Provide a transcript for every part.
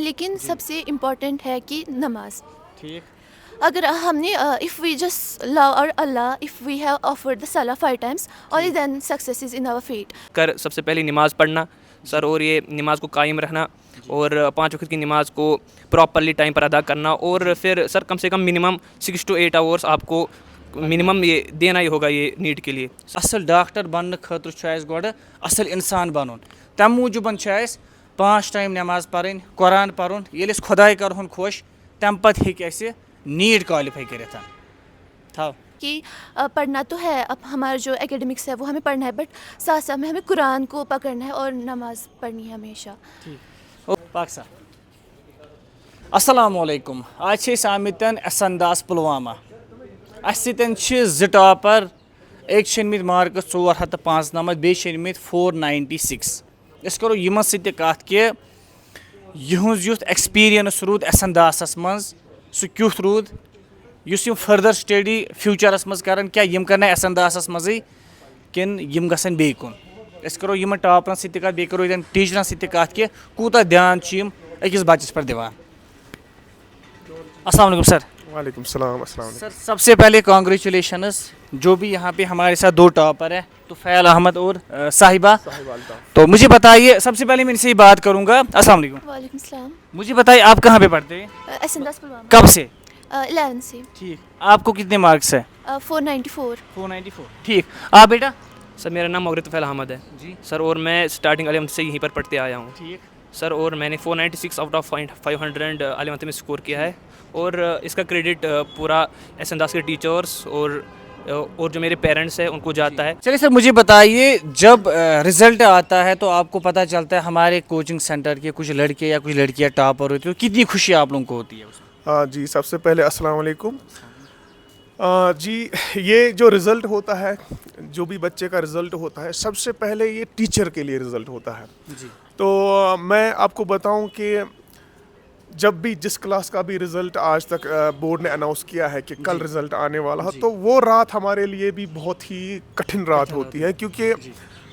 لیکن سب سے امپورٹنٹ ہے کہ نماز. ٹھیک. اگر ہم نے if we just love our Allah, if we have offered the salah 5 times, only then success is in our feet. کر سب سے پہلے نماز پڑھنا سر, اور یہ نماز کو قائم رکھنا اور 5 وقت کی نماز کو پراپرلی ٹائم پر ادا کرنا, اور پھر سر کم سے کم منیمم 6 to 8 hours آپ کو منیمم یہ دینا ہی ہوگا یہ نیٹ کے لیے. اصل ڈاکٹر بننے خاطر چھُ اَسہِ گۄڈٕ اصل انسان بنُن. تمہِ موٗجوٗبن چھُ اَسہِ 5 ٹایم نٮ۪ماز پرٕنۍ, قرآن پرُن. ییٚلہِ أسۍ خۄداے کرہون خۄش تمہِ پتہٕ ہیٚکہِ اَسہِ نیٹ کالِفاے کٔرِتھ. تھاو کہ پڑھنا تو ہے, اب ہمارا جو ایکیڈمکس ہے وہ ہمیں پڑھنا ہے, بٹ ساتھ ساتھ میں ہمیں قرآن کو پکڑنا ہے اور نماز پڑھنی ہے ہمیشہ. پاکستان. السلام علیکم. آج چھِ أسۍ آمٕتۍ ایس انداز پُلوامہ. اَسہِ سۭتۍ چھِ 2 ٹاپر. أکۍ چھِ أنمٕتۍ مارکس 495, بیٚیہِ چھِ أنمٕتۍ 496. أسۍ کرو یِمن سۭتۍ تہِ کتھ کہِ یِہُنٛد یُتھ ایکسپیٖرینس روٗد ایس اندازس منٛز سُہ کیُتھ روٗد, یُس یِم فٔردر سٹڈی فیوٗچرس منٛز کرن, کیٛاہ یِم کرنا ایس اندازس منٛزٕے کِنہٕ یِم گژھن بیٚیہِ کُن. أسۍ کرو یِمن ٹاپرن سۭتۍ تہِ کتھ, بیٚیہِ کرو ییٚتٮ۪ن ٹیٖچرن سۭتۍ تہِ کتھ کہِ کوٗتاہ دھیان چھِ یِم أکِس بچس پٮ۪ٹھ دِوان. السلام علیکم سر. وعلیکم السلام. السلام علیکم سر. سب سے پہلے کانگریچولیشنز جو بھی یہاں پہ ہمارے ساتھ 2 ٹاپر ہیں, طفیل احمد اور صاحبہ. تو مجھے بتائیے, سب سے پہلے میں ان سے ہی بات کروں گا. السلام علیکم. وعلیکم السلام. مجھے بتائیے آپ کہاں پہ پڑھتے ہیں؟ ایس انداز پلوامہ. کب سے؟ 11 سے. ٹھیک. آپ کو کتنے مارکس ہیں؟ 494. 494. ٹھیک. آپ بیٹا؟ سر میرا نام مغرب طفیل احمد ہے جی سر, اور میں اسٹارٹنگ 11th سے یہیں پر پڑھتے آیا ہوں. ٹھیک سر, اور میں نے 496 آؤٹ آف 500 11th میں اسکور کیا ہے, اور اس کا کریڈٹ پورا ایس انداز کے ٹیچرس اور جو میرے پیرنٹس ہیں ان کو جاتا ہے. چلیے سر, مجھے بتائیے جب رزلٹ آتا ہے تو آپ کو پتہ چلتا ہے ہمارے کوچنگ سینٹر کے کچھ لڑکے یا کچھ لڑکیاں ٹاپر ہوتی ہیں, کتنی خوشی آپ لوگوں کو ہوتی ہے؟ جی سب سے پہلے السلام علیکم. جی یہ جو رزلٹ ہوتا ہے, جو بھی بچے کا رزلٹ ہوتا ہے, سب سے پہلے یہ ٹیچر کے لیے رزلٹ ہوتا ہے. جی. تو میں آپ کو بتاؤں کہ جب بھی جس کلاس کا بھی رزلٹ آج تک بورڈ نے اناؤنس کیا ہے کہ کل رزلٹ آنے والا ہے, تو وہ رات ہمارے لیے بھی بہت ہی کٹھن رات ہوتی ہے, کیونکہ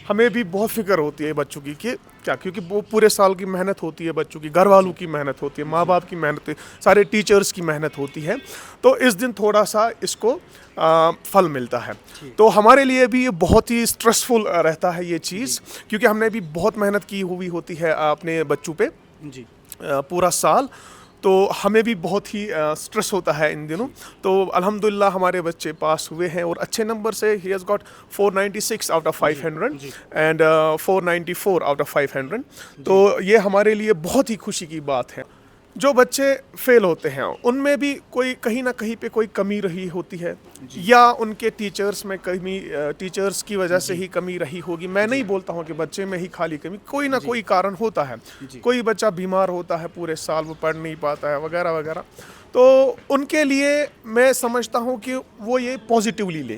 ہمیں بھی بہت فکر ہوتی ہے بچوں کی کہ کیا, کیونکہ وہ پورے سال کی محنت ہوتی ہے بچوں کی, گھر والوں کی محنت ہوتی ہے, ماں باپ کی محنت, سارے ٹیچرس کی محنت ہوتی ہے. تو اس دن تھوڑا سا اس کو پھل ملتا ہے. تو ہمارے لیے بھی یہ بہت ہی اسٹریسفل رہتا ہے یہ چیز, کیونکہ ہم نے بھی بہت محنت کی ہوئی ہوتی ہے اپنے بچوں پہ جی پورا سال. تو ہمیں بھی بہت ہی اسٹریس ہوتا ہے ان دنوں. تو الحمدللہ ہمارے بچے پاس ہوئے ہیں اور اچھے نمبر سے. He has got 496 out of 500 and 494 out of 500. تو یہ ہمارے لیے بہت ہی خوشی کی بات ہے. جو بچے فیل ہوتے ہیں ان میں بھی کوئی کہیں نہ کہیں پہ کوئی کمی رہی ہوتی ہے, یا ان کے ٹیچرس میں کمی, ٹیچرس کی وجہ سے ہی کمی رہی ہوگی. میں نہیں بولتا ہوں کہ بچے میں ہی خالی کمی, کوئی نہ کوئی کارن ہوتا ہے. کوئی بچہ بیمار ہوتا ہے پورے سال, وہ پڑھ نہیں پاتا ہے وغیرہ وغیرہ. تو ان کے لیے میں سمجھتا ہوں کہ وہ یہ پازیٹیولی لیں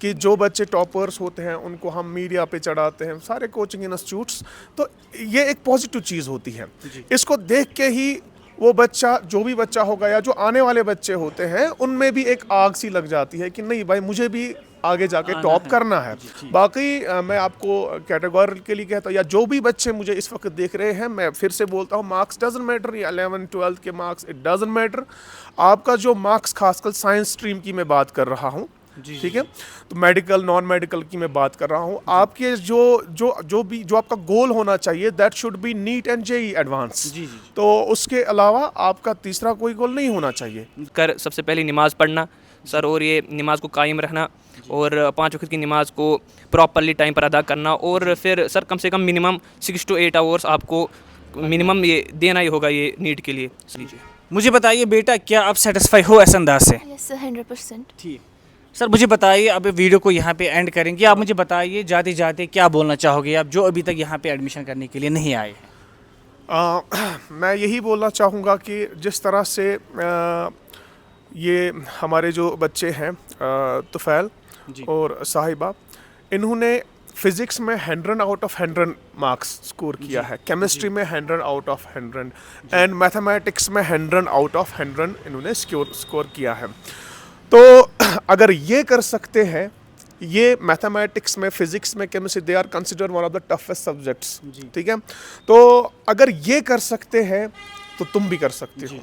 کہ جو بچے ٹاپرس ہوتے ہیں ان کو ہم میڈیا پہ چڑھاتے ہیں, سارے کوچنگ انسٹیٹیوٹس. تو یہ ایک پازیٹیو چیز ہوتی ہے. اس کو دیکھ کے ہی وہ بچہ, جو بھی بچہ ہوگا یا جو آنے والے بچے ہوتے ہیں, ان میں بھی ایک آگ سی لگ جاتی ہے کہ نہیں بھائی مجھے بھی آگے جا کے ٹاپ کرنا ہے. باقی میں آپ کو کیٹیگوریکلی کہتا ہوں, یا جو بھی بچے مجھے اس وقت دیکھ رہے ہیں, میں پھر سے بولتا ہوں, مارکس ڈزنٹ میٹر, یا 11 12 کے مارکس اٹ ڈزنٹ میٹر. آپ کا جو مارکس, خاص کر سائنس اسٹریم کی میں بات کر رہا ہوں, ٹھیک ہے, تو میڈیکل نان میڈیکل کی میں بات کر رہا ہوں, آپ کے جو آپ کا گول ہونا چاہیے that should be NEET and JEE advance. تو اس کے علاوہ آپ کا تیسرا کوئی گول نہیں ہونا چاہیے. کر سب سے پہلے نماز پڑھنا سر, اور یہ نماز کو قائم رکھنا اور 5 وقت کی نماز کو پراپرلی ٹائم پر ادا کرنا, اور پھر سر کم سے کم منیمم 6 to 8 hours آپ کو منیمم یہ دینا ہی ہوگا یہ نیٹ کے لیے. مجھے بتائیے بیٹا, کیا آپ سیٹسفائی ہو ایس انداز سے؟ یس 100%. ٹھیک. سر مجھے بتائیے, اب ویڈیو کو یہاں پہ اینڈ کریں گے, آپ مجھے بتائیے جاتے جاتے کیا بولنا چاہو گے آپ جو ابھی تک یہاں پہ ایڈمیشن کرنے کے لیے نہیں آئے ہیں؟ میں یہی بولنا چاہوں گا کہ جس طرح سے یہ ہمارے جو بچے ہیں طفیل اور صاحبہ, انہوں نے فزکس میں 100 آؤٹ آف 100 مارکس اسکور کیا ہے, کیمسٹری میں 100 آؤٹ آف 100 اینڈ میتھمیٹکس میں 100 آؤٹ آف 100 انہوں نے اسکور کیا ہے. تو اگر یہ کر سکتے ہیں یہ میتھمیٹکس میں، فزکس میں، chemistry, they are consider one of the toughest subjects. ٹھیک ہے، تو اگر یہ کر سکتے ہیں تو تم بھی کر سکتے ہو.